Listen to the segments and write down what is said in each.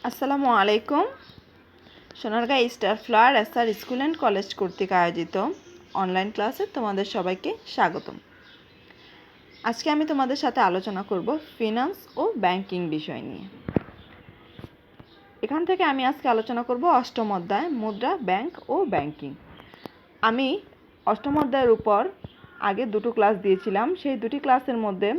আসসালামু আলাইকুম। Sonargaon star flower SR school and college কর্তৃক আয়োজিত অনলাইন ক্লাসে তোমাদের সবাইকে স্বাগতম। আজকে আমি তোমাদের সাথে আলোচনা করব ফিনান্স ও ব্যাংকিং বিষয় নিয়ে। এখান থেকে আমি আজকে আলোচনা করব অষ্টম অধ্যায় মুদ্রা, ব্যাংক ও ব্যাংকিং। আমি অষ্টম অধ্যায়ের উপর আগে দুটো ক্লাস দিয়েছিলাম, সেই দুটি ক্লাসের মধ্যে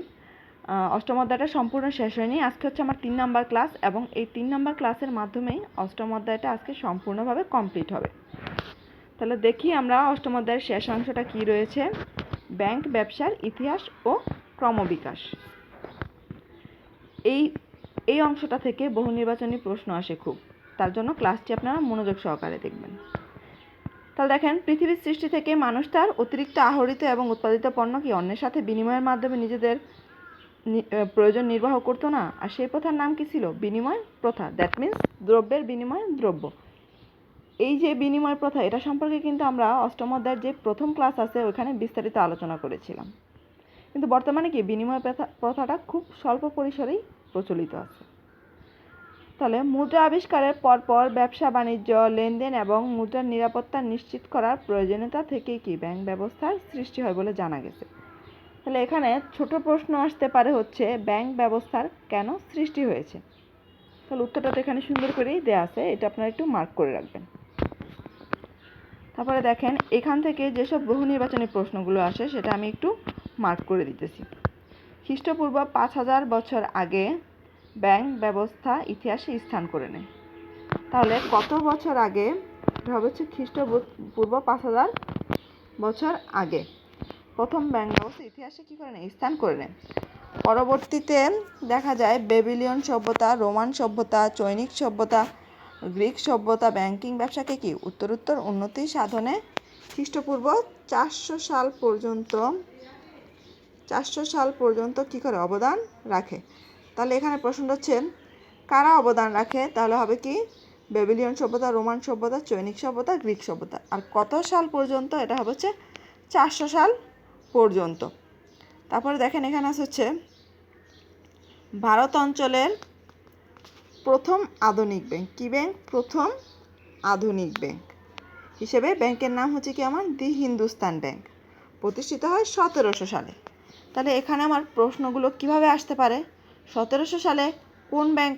অষ্টম অধ্যায়টা সম্পূর্ণ শেষ হয়নি। আজকে হচ্ছে আমার 3 নাম্বার ক্লাস এবং এই 3 নাম্বার ক্লাসের মাধ্যমেই অষ্টম অধ্যায়টা আজকে সম্পূর্ণভাবে কমপ্লিট হবে। তাহলে দেখি আমরা অষ্টম অধ্যায়ের শেষ অংশটা কি রয়েছে। ব্যাংক ব্যবসার ইতিহাস ও ক্রমবিকাশ। এই অংশটা থেকে বহু নির্বাচনী প্রশ্ন আসে খুব, তার জন্য ক্লাসটি আপনারা মনোযোগ সহকারে দেখবেন। তাহলে দেখেন, পৃথিবীর সৃষ্টি থেকে মানুষ তার অতিরিক্ত আহরিত এবং উৎপাদিত পণ্য কি অন্যের সাথে বিনিময়ের মাধ্যমে নিজেদের প্রয়োজন নির্বাহ করতো না? আর সেই প্রথার নাম কি ছিল? বিনিময় প্রথা। দ্যাট মিন্স দ্রব্যের বিনিময়ে দ্রব্য। এই যে বিনিময় প্রথা, এটা সম্পর্কে কিন্তু আমরা অষ্টম অধ্যায়ের যে প্রথম ক্লাস আছে ওখানে বিস্তারিত আলোচনা করেছিলাম। কিন্তু বর্তমানে কি বিনিময় প্রথাটা খুব স্বল্প পরিসরেই প্রচলিত আছে। তাহলে মুদ্রা আবিষ্কারের পরপর ব্যবসা বাণিজ্য, লেনদেন এবং মুদ্রার নিরাপত্তা নিশ্চিত করার প্রয়োজনীয়তা থেকেই কি ব্যাংক ব্যবস্থার সৃষ্টি হয় বলে জানা গেছে। তাহলে এখানে ছোট প্রশ্ন আসতে পারে হচ্ছে ব্যাংক ব্যবস্থার কেন সৃষ্টি হয়েছে। তাহলে উত্তরটা তো এখানে সুন্দর করেই দেওয়া আছে, এটা আপনারা একটু মার্ক করে রাখবেন। তারপরে দেখেন, এখান থেকে যেসব বহু নির্বাচনী প্রশ্নগুলো আসে সেটা আমি একটু মার্ক করে দিতেছি। খ্রিস্টপূর্ব 5000 বছর আগে ব্যাংক ব্যবস্থা ইতিহাসে স্থান করে নেয়। তাহলে কত বছর আগে? এটা হবে হচ্ছে খ্রিস্টপূর্ব 5000 বছর আগে প্রথম ব্যাংক ব্যবস্থা ইতিহাসে কি করে নেয়? স্থান করে নেয়। পরবর্তীতে দেখা যায় বেবিলিয়ন সভ্যতা, রোমান সভ্যতা, চৈনিক সভ্যতা, গ্রিক সভ্যতা ব্যাংকিং ব্যবসাকে কি উত্তরোত্তর উন্নতি সাধনে খ্রিস্টপূর্ব 400 সাল পর্যন্ত কি করে অবদান রাখে। তাহলে এখানে প্রশ্ন হচ্ছে কারা অবদান রাখে? তাহলে হবে কি বেবিলিয়ন সভ্যতা, রোমান সভ্যতা, চৈনিক সভ্যতা, গ্রিক সভ্যতা। আর কত সাল পর্যন্ত? এটা হবে হচ্ছে 400 সাল পর্যন্ত। তারপরে দেখেন, এখানে আছে হচ্ছে ভারত অঞ্চলের প্রথম আধুনিক ব্যাংক। কি ব্যাংক? প্রথম আধুনিক ব্যাংক হিসেবে ব্যাংকের নাম হচ্ছে কি আমার দি হিন্দুস্তান ব্যাংক। প্রতিষ্ঠিত হয় 1700 সালে। তাহলে এখানে আমার প্রশ্নগুলো কিভাবে আসতে পারে? 1700 সালে কোন ব্যাংক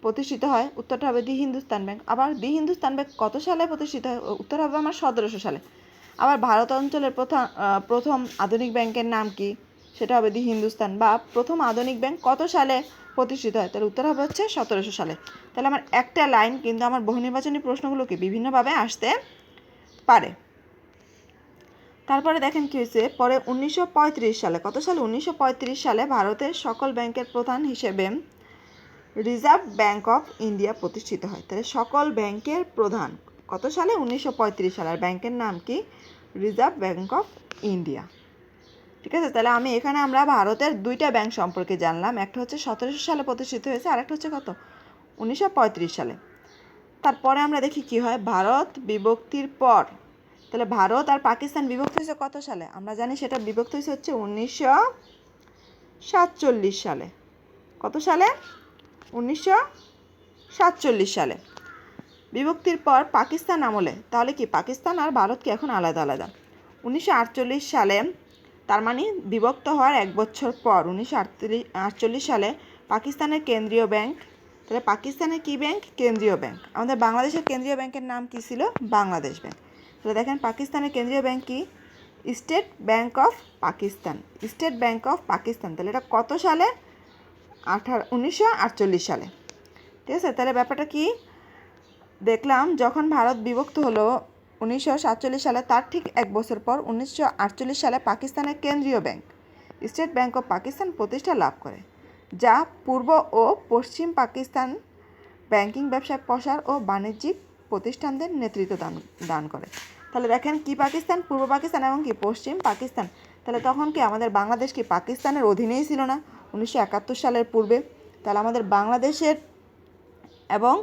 প্রতিষ্ঠিত হয়? উত্তরটা হবে দি হিন্দুস্তান ব্যাংক। আবার দি হিন্দুস্তান ব্যাংক কত সালে প্রতিষ্ঠিত হয়? উত্তর হবে আমার 1700 সালে। আবার ভারত অঞ্চলের প্রথম আধুনিক ব্যাংকের নাম কি? সেটা হবে দি হিন্দুস্তান। বা প্রথম আধুনিক ব্যাংক কত সালে প্রতিষ্ঠিত হয়? তাহলে উত্তর হবে হচ্ছে 1700 সালে। তাহলে আমার একটা লাইন কিন্তু আমার বহু নির্বাচনী প্রশ্নগুলোকে বিভিন্নভাবে আসতে পারে। তারপরে দেখেন কি হয়েছে পরে 1935 সালে। কত সালে? 1935 সালে ভারতের সকল ব্যাংকের প্রধান হিসেবে রিজার্ভ ব্যাংক অফ ইন্ডিয়া প্রতিষ্ঠিত হয়। তাহলে সকল ব্যাংকের প্রধান কত সালে? 1935 সালে। আর ব্যাংকের নাম কি? Reserve bank of India. ঠিক আছে, তাহলে আমরা ভারতের দুইটা ব্যাংক সম্পর্কে জানলাম। একটা হচ্ছে 1700 সালে প্রতিষ্ঠিত হয়েছে, আর একটা হচ্ছে কত? 1935 সালে। তারপরে আমরা দেখি কি হয় ভারত বিভক্তির পর। তাহলে ভারত আর পাকিস্তান বিভক্ত হয়েছে কত সালে? আমরা জানি সেটা বিভক্ত হয়েছে হচ্ছে 1947 সালে। কত সালে? 1947 সালে। বিভক্তির পর পাকিস্তান আমলে তাহলে কি পাকিস্তান আর ভারত কি এখন আলাদা আলাদা? 1948 সালে, তার মানে বিভক্ত হওয়ার 1 বছর পর 1948 সালে পাকিস্তানের কেন্দ্রীয় ব্যাংক। তাহলে পাকিস্তানের কি ব্যাংক? কেন্দ্রীয় ব্যাংক। আমাদের বাংলাদেশের কেন্দ্রীয় ব্যাংকের নাম কি ছিল? বাংলাদেশ ব্যাংক। তাহলে দেখেন পাকিস্তানের কেন্দ্রীয় ব্যাংক কি? State bank of Pakistan. State bank of Pakistan. তাহলে এটা কত সালে? 1948 সালে। ঠিক আছে, তাহলে ব্যাপারটা কি দেখলাম, যখন ভারত বিভক্ত হলো 1947 সালে, তার ঠিক 1 বছর পর 1948 সালে পাকিস্তানের কেন্দ্রীয় bank state bank of Pakistan প্রতিষ্ঠা লাভ করে, যা পূর্ব ও পশ্চিম পাকিস্তান ব্যাংকিং ব্যবসায় প্রসার ও বাণিজ্যিক প্রতিষ্ঠানদের নেতৃত্ব দান করে। তাহলে দেখেন কি পাকিস্তান? পূর্ব পাকিস্তান এবং কি পশ্চিম পাকিস্তান। তাহলে তখন কি আমাদের বাংলাদেশ কি পাকিস্তানের অধীনেই ছিল না 1971 সালের পূর্বে? তাহলে আমাদের বাংলাদেশের এবং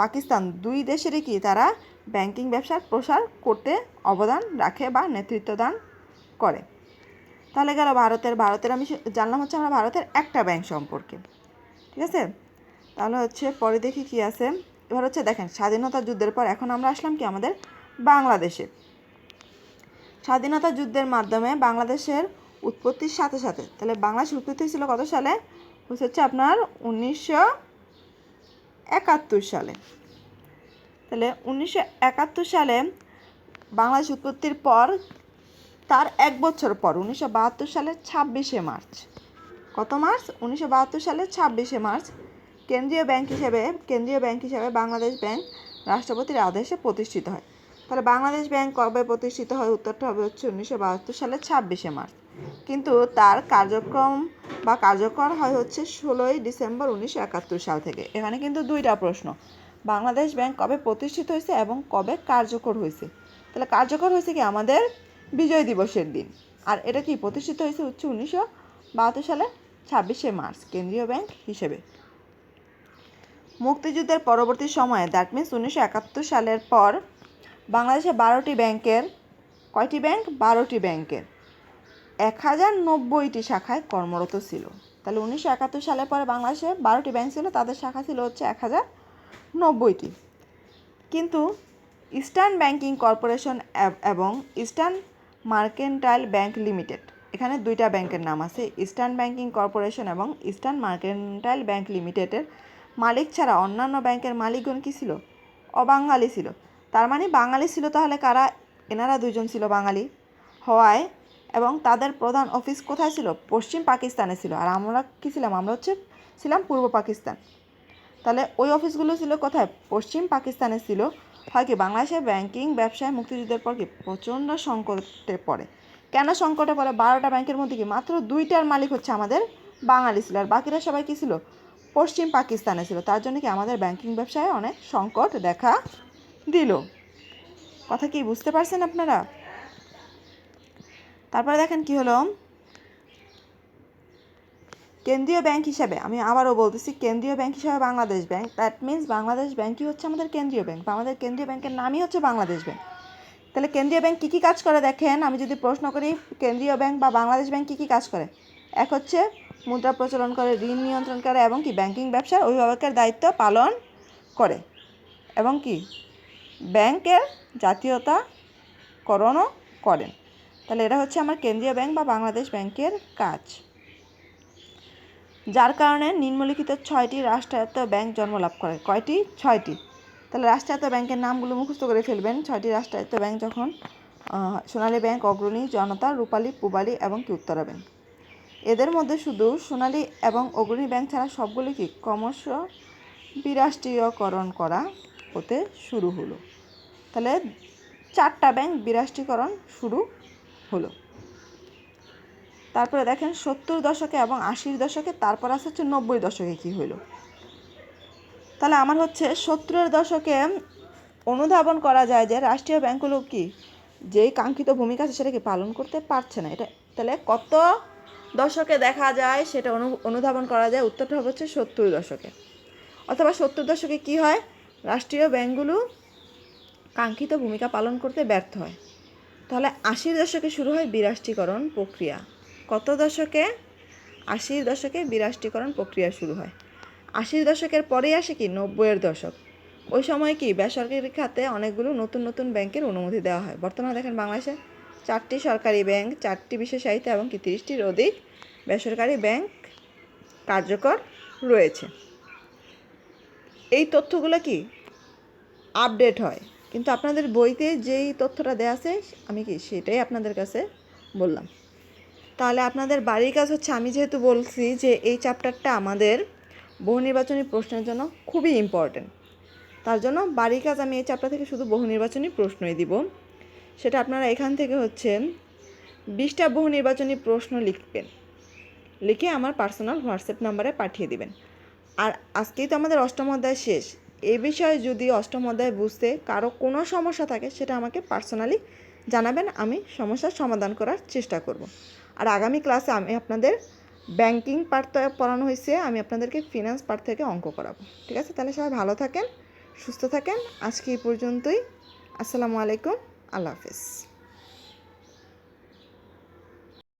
পাকিস্তান দুই দেশেরই কি তারা ব্যাংকিং ব্যবসার প্রসার করতে অবদান রাখে বা নেতৃত্ব দান করে। তাহলে গেল ভারতের আমি জানলাম হচ্ছে আমরা ভারতের একটা ব্যাংক সম্পর্কে। ঠিক আছে, তাহলে হচ্ছে পরে দেখি কি আছে। এবার হচ্ছে দেখেন স্বাধীনতা যুদ্ধের পর এখন আমরা আসলাম কি আমাদের বাংলাদেশে। স্বাধীনতা যুদ্ধের মাধ্যমে বাংলাদেশের উৎপত্তির সাথে সাথে, তাহলে বাংলাদেশের উৎপত্তি হয়েছিল কত সালে? হচ্ছে আপনার 1971 সালে। তাহলে 1971 সালে বাংলাদেশ উৎপত্তির পর তার 1 বছর পর 1972 সালের 26শে মার্চ, কত মার্চ? 1972 সালের 26শে মার্চ কেন্দ্রীয় ব্যাংক হিসেবে বাংলাদেশ ব্যাংক রাষ্ট্রপতির আদেশে প্রতিষ্ঠিত হয়। তাহলে বাংলাদেশ ব্যাংক কবে প্রতিষ্ঠিত হয়? উত্তরটা হবে হচ্ছে 1972 সালের 26শে মার্চ, কিন্তু তার কার্যক্রম বা কার্যকর হয় হচ্ছে 16ই ডিসেম্বর 1971 সাল থেকে। এখানে কিন্তু দুইটা প্রশ্ন, বাংলাদেশ ব্যাংক কবে প্রতিষ্ঠিত হয়েছে এবং কবে কার্যকর হয়েছে। তাহলে কার্যকর হয়েছে কি আমাদের বিজয় দিবসের দিন, আর এটা কি প্রতিষ্ঠিত হয়েছে হচ্ছে 1972 সালের 26শে মার্চ কেন্দ্রীয় ব্যাংক হিসেবে। মুক্তিযুদ্ধের পরবর্তী সময়ে দ্যাট মিনস 1971 সালের পর বাংলাদেশে 12টি ব্যাংকের, কয়টি ব্যাংক? 12টি ব্যাংকের 1090টি শাখায় কর্মরত ছিল। তাহলে 1971 সালের পরে বাংলাদেশে 12টি ব্যাংক ছিল, তাদের শাখা ছিল হচ্ছে 1090টি। কিন্তু ইস্টার্ন ব্যাংকিং কর্পোরেশন এবং ইস্টার্ন মার্কেন্টাইল ব্যাংক লিমিটেড, এখানে দুইটা ব্যাংকের নাম আছে, ইস্টার্ন ব্যাংকিং কর্পোরেশন এবং ইস্টার্ন মার্কেন্টাইল ব্যাংক লিমিটেডের মালিক ছাড়া অন্যান্য ব্যাংকের মালিকগণ কী ছিল? অবাঙালি ছিল। তার মানে বাঙালি ছিল তাহলে কারা? এনারা দুজন ছিল বাঙালি হওয়ায়, এবং তাদের প্রধান অফিস কোথায় ছিল? পশ্চিম পাকিস্তানে ছিল। আর আমরা কী ছিলাম? আমরা ছিলাম পূর্ব পাকিস্তান। তাহলে ওই অফিসগুলো ছিল কোথায়? পশ্চিম পাকিস্তানে ছিল। হয় কি বাংলাদেশের ব্যাংকিং ব্যবসায় মুক্তিযুদ্ধের পর কি প্রচণ্ড সংকটে পড়ে। কেন সংকটে পড়ে? 12টা ব্যাংকের মধ্যে কি মাত্র 2টার মালিক হচ্ছে আমাদের বাঙালি ছিল, আর বাকিরা সবাই কী ছিল? পশ্চিম পাকিস্তানে ছিল। তার জন্য কি আমাদের ব্যাংকিং ব্যবসায় অনেক সংকট দেখা দিল। কথা কি বুঝতে পারছেন আপনারা? তারপরে দেখেন কি হলো, কেন্দ্রীয় ব্যাংক হিসাবে, আমি আবারও বলতেছি, কেন্দ্রীয় ব্যাংক হিসাবে Bangladesh bank, that means Bangladesh ব্যাংকই হচ্ছে আমাদের কেন্দ্রীয় ব্যাংক, আমাদের কেন্দ্রীয় ব্যাংকের নামই হচ্ছে বাংলাদেশ ব্যাংক। তাহলে কেন্দ্রীয় ব্যাংক কী কী কাজ করে দেখেন, আমি যদি প্রশ্ন করি কেন্দ্রীয় ব্যাংক বা বাংলাদেশ ব্যাংক কী কী কাজ করে? এক হচ্ছে মুদ্রা প্রচলন করে, ঋণ নিয়ন্ত্রণ করে, এবং কি ব্যাংকিং ব্যবসার অভিভাবকের দায়িত্ব পালন করে, এবং কি ব্যাংকের জাতীয়তাকরণও করেন। তাহলে এটা হচ্ছে আমার কেন্দ্রীয় ব্যাংক বা বাংলাদেশ ব্যাংকের কাজ, যার কারণে নিম্নলিখিত 6টি রাষ্ট্রায়ত্ত ব্যাংক জন্মলাভ করে। কয়টি? 6টি। তাহলে রাষ্ট্রায়ত্ত ব্যাংকের নামগুলো মুখস্থ করে ফেলবেন। 6টি রাষ্ট্রায়ত্ত ব্যাংক যখন সোনালী ব্যাংক, অগ্রণী, জনতা, রূপালী, পূবালী এবং কি উত্তরা ব্যাংক। এদের মধ্যে শুধু সোনালী এবং অগ্রণী ব্যাংক ছাড়া সবগুলি কি ক্রমশ বিরাষ্ট্রীয়করণ করা হতে শুরু হলো। তাহলে 4টা ব্যাংক বিরাষ্ট্রীকরণ শুরু হলো। তারপরে দেখেন 70 দশকে এবং 80 দশকে, তারপর আসছে হচ্ছে 90 দশকে কী হইল। তাহলে আমার হচ্ছে 70-এর দশকে অনুধাবন করা যায় যে রাষ্ট্রীয় ব্যাংকগুলো কি যেই কাঙ্ক্ষিত ভূমিকা আছে সেটা কি পালন করতে পারছে না। এটা তাহলে কত দশকে দেখা যায় সেটা অনুধাবন করা যায়? উত্তরটা হবে হচ্ছে 70 দশকে। অথবা 70 দশকে কি হয়? রাষ্ট্রীয় ব্যাংকগুলো কাঙ্ক্ষিত ভূমিকা পালন করতে ব্যর্থ হয়। তাহলে 80 দশকে শুরু হয় বিরাষ্ট্রীকরণ প্রক্রিয়া। কত দশকে? 80 দশকে বিরাষ্ট্রীকরণ প্রক্রিয়া শুরু হয়। 80 দশকের পরেই আসে কি 90-এর দশক। ওই সময় কি বেসরকারি খাতে অনেকগুলো নতুন নতুন ব্যাংকের অনুমতি দেওয়া হয়। বর্তমানে দেখেন বাংলাদেশে 4টি সরকারি ব্যাংক, 4টি বিশেষায়িত এবং কি 30টির অধিক বেসরকারি ব্যাংক কার্যকর রয়েছে। এই তথ্যগুলো কি আপডেট হয়, কিন্তু আপনাদের বইতে যেই তথ্যটা দেওয়া আছে আমি কি সেটাই আপনাদের কাছে বললাম। তাহলে আপনাদের বাড়ির কাজ হচ্ছে, আমি যেহেতু বলছি যে এই চ্যাপ্টারটা আমাদের বহু নির্বাচনী প্রশ্নের জন্য খুবই ইম্পর্টেন্ট, তার জন্য বাড়ির কাজ আমি এই চ্যাপ্টার থেকে শুধু বহু নির্বাচনী প্রশ্নই দিব। সেটা আপনারা এখান থেকে হচ্ছে 20টা বহু নির্বাচনী প্রশ্ন লিখবেন, লিখে আমার পার্সোনাল হোয়াটসঅ্যাপ নাম্বারে পাঠিয়ে দিবেন। আর আজকেই তো আমাদের অষ্টম অধ্যায় শেষ। এই বিষয়ে যদি অষ্টম অধ্যায় বুঝতে কারো কোনো সমস্যা থাকে সেটা আমাকে পার্সোনালি জানাবেন, আমি সমস্যার সমাধান করার চেষ্টা করব। আর আগামী ক্লাসে আমি আপনাদের ব্যাংকিং পার্ট পড়ানো হয়েছে, আমি আপনাদেরকে ফিনান্স পার্ট থেকে অঙ্ক করাবো। ঠিক আছে? তাহলে সবাই ভালো থাকেন, সুস্থ থাকেন। আজকে এই পর্যন্তই। আসসালামু আলাইকুম, আল্লাহ হাফেজ।